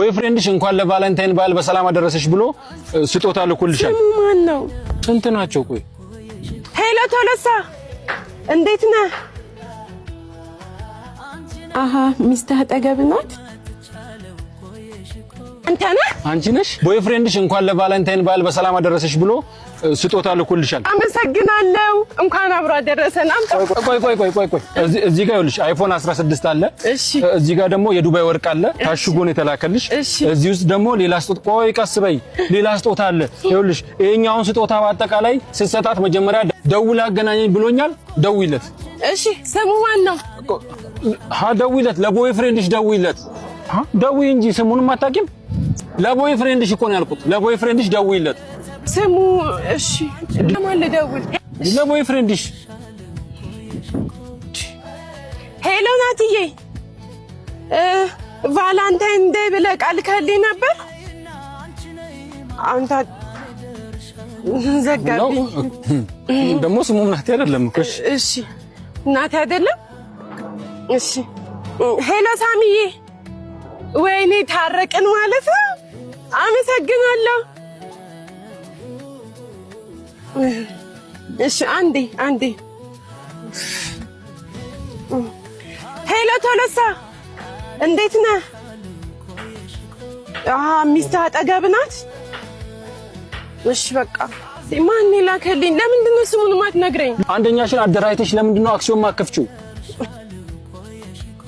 ቦይፍሬንድሽ እንኳን ለቫለንታይን በዓል በሰላም አደረሰሽ ብሎ ስጦታ ልኮልሻል። ማን ነው? ስንት ናቸው? ቆይ ሄሎ ቶሎሳ እንዴት ነህ? አሃ ሚስትህ አጠገብ ናት? አንተ ነህ? አንቺ ነሽ? ቦይፍሬንድሽ እንኳን ለቫለንታይን በዓል በሰላም አደረሰሽ ብሎ ስጦታ ልኮልሻል። አመሰግናለሁ። እንኳን አብሮ አደረሰን። ቆይ እዚህ ጋር ይኸውልሽ አይፎን 16 አለ። እሺ እዚህ ጋር ደግሞ የዱባይ ወርቅ አለ ታሽጎ ነው የተላከልሽ። እዚህ ውስጥ ደግሞ ሌላ ስጦታ ቆይ ቀስ በይ ሌላ ስጦታ አለ። ይኸውልሽ ይሄኛውን ስጦታ በአጠቃላይ ስትሰጣት መጀመሪያ ደውላ አገናኘኝ ብሎኛል። ደውይለት። እሺ ስሙ ማን ነው? ደውይለት። ለቦይፍሬንድሽ ደውይለት። ደውይ እንጂ ስሙንም አታውቂም? ለቦይፍሬንድሽ እኮ ነው ያልኩት። ለቦይፍሬንድሽ ደውይለት። ስሙ እሺ ለማን ልደውል? ለቦይፍሬንድሽ። ሄሎ ናትዬ ቫለንታይን ዴይ ብለህ ቃል ከልኝ ነበር። አንተ ዘጋብኝ። ደግሞ ስሙም ናቲ አይደለም እኮ። እሺ ናቲ አይደለም። እሺ ሄሎ ሳሚዬ ወይኔ ታረቅን ማለት ነው። አመሰግናለሁ። እሺ አንዴ ሄሎ ቶሎሳ እንዴት ነህ? ሚስትህ አጠገብ ናት? እሺ በቃ ማን ላከልኝ? ለምንድን ነው ስሙን ማትነግረኝ? አንደኛሽን አደራይተሽ ለምንድን ነው አክሲዮን ማከፍችው?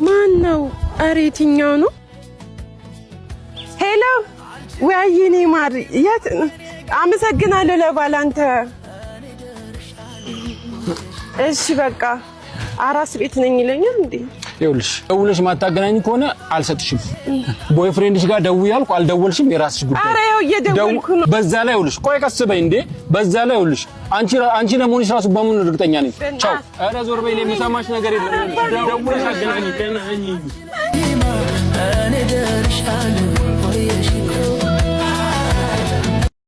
ማን ነው? ኧረ የትኛው ነው? ሄሎ ወይኔ ማር የት? አመሰግናለሁ ለባላንተ። እሺ በቃ አራስ ቤት ነኝ ይለኛል እንዴ? ይኸውልሽ ደውለሽ ማታገናኝ ከሆነ አልሰጥሽም። ቦይፍሬንድሽ ጋር ደውያልኩ አልደወልሽም የራስሽ ጉዳይ። ኧረ ይኸው እየደወልኩ ነው። በዛ ላይ ይኸውልሽ ቆይ ቀስ በይ እንዴ። በዛ ላይ ይኸውልሽ አንቺ ለመሆንሽ ራሱ በምን እርግጠኛ ነኝ? ቻው። ኧረ ዞር በይ። የምሰማሽ ነገር የለም። ደውለሽ አገናኝ።